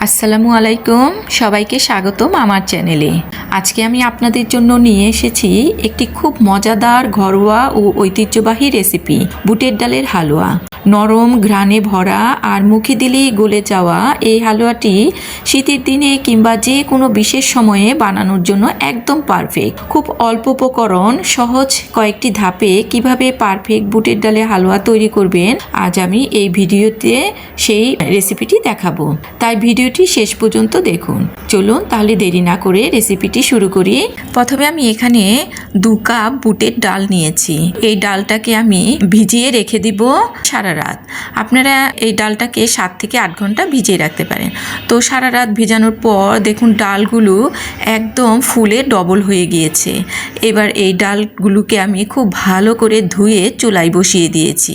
আসসালামু আলাইকুম, সবাইকে স্বাগতম আমার চ্যানেলে। আজকে আমি আপনাদের জন্য নিয়ে এসেছি একটি খুব মজাদার ঘরোয়া ও ঐতিহ্যবাহী রেসিপি, বুটের ডালের হালুয়া। নরম ঘ্রাণে ভরা আর মুখে দিলেই গলে যাওয়া এই হালুয়াটি শীতের দিনে কিংবা যে কোনো বিশেষ সময়ে বানানোর জন্য একদম পারফেক্ট। খুব অল্প উপকরণ, সহজ কয়েকটি ধাপে কিভাবে পারফেক্ট বুটের ডালের হালুয়া তৈরি করবেন, আজ আমি এই ভিডিওতে সেই রেসিপিটি দেখাবো। তাই ভিডিওটি শেষ পর্যন্ত দেখুন। চলুন তাহলে দেরি না করে রেসিপিটি শুরু করি। প্রথমে আমি এখানে 2 কাপ বুটের ডাল নিয়েছি। এই ডালটাকে আমি ভিজিয়ে রেখে দিব সারা রাত। আপনারা এই ডালটাকে 7 থেকে 8 ঘন্টা ভিজিয়ে রাখতে পারেন। তো সারা রাত ভিজানোর পর দেখুন ডালগুলো একদম ফুলে ডবল হয়ে গিয়েছে। এবার এই ডালগুলোকে আমি খুব ভালো করে ধুয়ে চুলায় বসিয়ে দিয়েছি।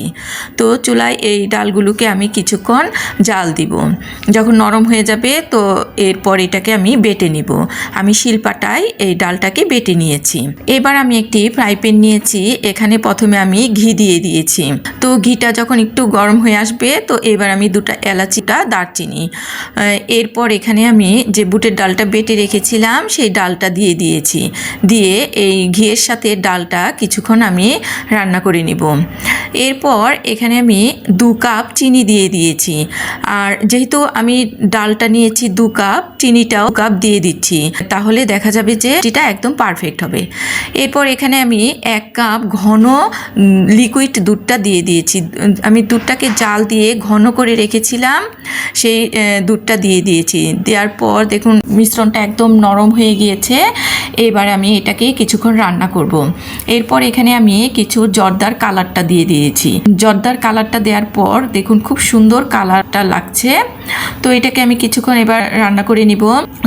তো চুলায় এই ডালগুলোকে আমি কিছুক্ষণ জাল দিব। যখন নরম হয়ে যাবে তো এরপর এটাকে আমি বেটে নিব। আমি শিলপাটায় এই ডালটাকে বেটে নিয়েছি। এবার আমি একটি ফ্রাই প্যান নিয়েছি। এখানে প্রথমে আমি ঘি দিয়ে দিয়েছি। তো ঘিটা যখন একটু গরম হয়ে আসবে তো এবার আমি 2টা এলাচিটা দারচিনি, এরপর এখানে আমি যে বুটের ডালটা বেটে রেখেছিলাম সেই ডালটা দিয়ে দিয়েছি। দিয়ে এই ঘিয়ের সাথে ডালটা কিছুক্ষণ আমি রান্না করে নিব। এরপর এখানে আমি 2 কাপ চিনি দিয়ে দিয়েছি। আর যেহেতু আমি ডালটা নিয়েছি 2 কাপ, চিনিটাও কাপ দিয়ে দিচ্ছি, তাহলে দেখা যাবে যে এটা একদম পারফেক্ট হবে। এরপর এখানে আমি 1 কাপ ঘন লিকুইড দুধটা দিয়ে দিয়েছি। আমি দুধটাকে জাল দিয়ে ঘন করে রেখেছিলাম, সেই দুধটা দিয়ে দিয়েছি। দেওয়ার পর দেখুন মিশ্রণটা একদম নরম হয়ে গিয়েছে। এবার আমি এটাকে কিছুক্ষণ রান্না করব। এরপর এখানে আমি কিছু জর্দার কালারটা দিয়ে দিয়েছি। জর্দার কালারটা দেওয়ার পর দেখুন খুব সুন্দর কালারটা লাগছে। তো এটাকে আমি কিছুক্ষণ এবার রান্না করে নিব।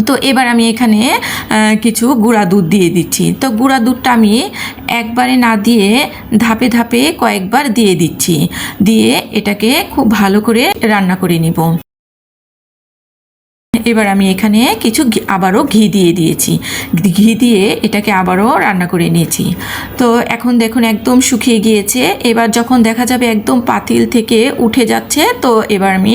তো এবার আমি এখানে কিছু গুঁড়া দুধ দিয়ে দিচ্ছি। তো গুঁড়া দুধটা আমি একবারে না দিয়ে ধাপে ধাপে কয়েকবার দিয়ে দিচ্ছি। দিয়ে এটাকে খুব ভালো করে রান্না করে নিব। এবার আমি এখানে কিছু আবারও ঘি দিয়ে দিয়েছি। ঘি দিয়ে এটাকে আবারও রান্না করে নিয়েছি। তো এখন দেখুন একদম শুকিয়ে গিয়েছে। এবার যখন দেখা যাবে একদম পাতিল থেকে উঠে যাচ্ছে তো এবার আমি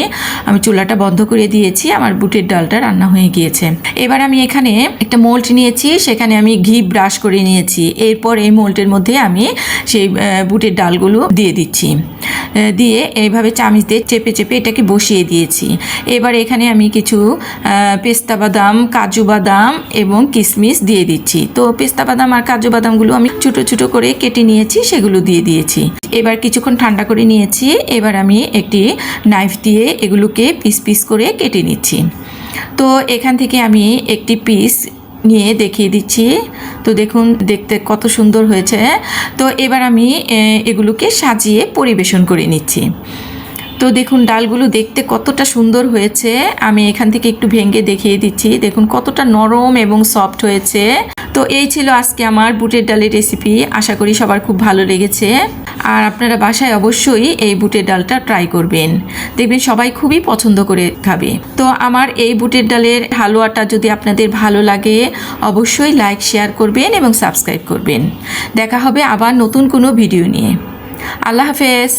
চুলাটা বন্ধ করে দিয়েছি। আমার বুটের ডালটা রান্না হয়ে গিয়েছে। এবার আমি এখানে একটা মোল্ড নিয়েছি, সেখানে আমি ঘি ব্রাশ করে নিয়েছি। এরপর এই মোল্ডের মধ্যে আমি সেই বুটের ডালগুলো দিয়ে দিচ্ছি। দিয়ে এইভাবে চামচ দিয়ে চেপে চেপে এটাকে বসিয়ে দিয়েছি। এবার এখানে আমি কিছু পেস্তা বাদাম, কাজু বাদাম এবং কিশমিশ দিয়ে দিচ্ছি। তো পেস্তা বাদাম আর কাজু বাদামগুলো আমি ছোটো ছোটো করে কেটে নিয়েছি, সেগুলো দিয়ে দিয়েছি। এবার কিছুক্ষণ ঠান্ডা করে নিয়েছি। এবার আমি একটি নাইফ দিয়ে এগুলোকে পিস পিস করে কেটে নিচ্ছি। তো এখান থেকে আমি একটি পিস নিয়ে দেখিয়ে দিচ্ছি। তো দেখুন দেখতে কত সুন্দর হয়েছে। তো এবার আমি এগুলোকে সাজিয়ে পরিবেশন করে নিচ্ছি। তো দেখুন ডালগুলো দেখতে কতটা সুন্দর হয়েছে। আমি এখান থেকে একটু ভেঙে দেখিয়ে দিচ্ছি। দেখুন কতটা নরম এবং সফট হয়েছে। তো এই ছিল আজকে আমার বুটের ডালের রেসিপি। আশা করি সবার খুব ভালো লেগেছে। আর আপনারা বাসায় অবশ্যই এই বুটের ডালটা ট্রাই করবেন, দেখবেন সবাই খুবই পছন্দ করে খাবে। তো আমার এই বুটের ডালের হালুয়াটা যদি আপনাদের ভালো লাগে অবশ্যই লাইক, শেয়ার করবেন এবং সাবস্ক্রাইব করবেন। দেখা হবে আবার নতুন কোনো ভিডিও নিয়ে। আল্লাহ হাফেজ।